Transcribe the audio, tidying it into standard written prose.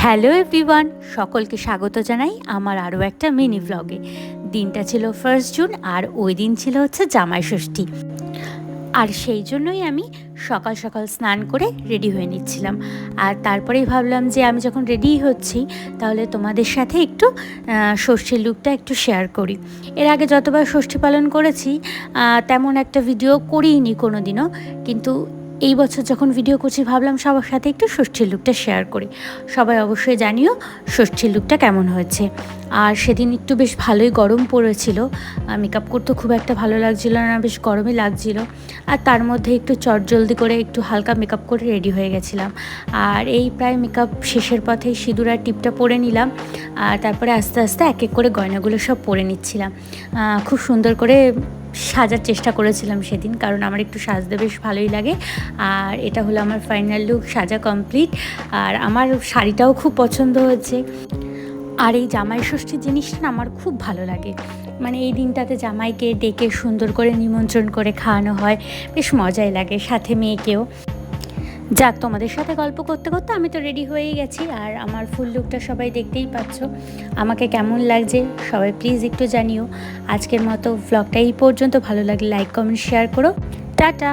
Hello everyone, সকলকে স্বাগত জানাই আমার আরও একটা মিনি ব্লগে। দিনটা ছিল 1 জুন আর ওই দিন ছিল হচ্ছে জামাই ষষ্ঠী। আর সেই জন্যই আমি সকাল সকাল স্নান করে রেডি হয়ে নিচ্ছিলাম। আর তারপরেই ভাবলাম যে আমি যখন রেডি হচ্ছি তাহলে তোমাদের সাথে একটু ষষ্ঠীর লুকটা একটু শেয়ার করি। এর আগে যতবার ষষ্ঠী পালন করেছি তেমন একটা ভিডিও করিনি কোনো দিনও, কিন্তু এই বছর যখন ভিডিও করছি ভাবলাম সবার সাথে একটু ষষ্ঠীর লুকটা শেয়ার করি। সবাই অবশ্যই জানিও ষষ্ঠীর লুকটা কেমন হয়েছে। আর সেদিন একটু বেশ ভালোই গরম পড়েছিল, মেকআপ করতে খুব একটা ভালো লাগছিল না, বেশ গরমই লাগছিল। আর তার মধ্যে একটু চটজলদি করে একটু হালকা মেকআপ করে রেডি হয়ে গেছিলাম। আর এই প্রায় মেকআপ শেষের পথে সিঁদুর আর টিপটা পরে নিলাম। আর তারপরে আস্তে আস্তে এক এক করে গয়নাগুলো সব পরে নিচ্ছিলাম। খুব সুন্দর করে সাজার চেষ্টা করেছিলাম সেদিন, কারণ আমার একটু সাজতে বেশ ভালোই লাগে। আর এটা হলো আমার ফাইনাল লুক, সাজা কমপ্লিট। আর আমার শাড়িটাও খুব পছন্দ হয়েছে। আর এই জামাই ষষ্ঠীর জিনিসটা না আমার খুব ভালো লাগে, মানে এই দিনটাতে জামাইকে ডেকে সুন্দর করে নিমন্ত্রণ করে খাওয়ানো হয়, বেশ মজাই লাগে, সাথে মেয়েকেও। যাক, তোমাদের সাথে গল্প করতে করতে আমি তো রেডি হয়েই গেছি। আর আমার ফুল লুকটা সবাই দেখতেই পাচ্ছ। আমাকে কেমন লাগছে সবাই প্লিজ একটু জানিও। আজকের মতো ভ্লগটা এই পর্যন্ত। ভালো লাগলে লাইক কমেন্ট শেয়ার করো। টাটা।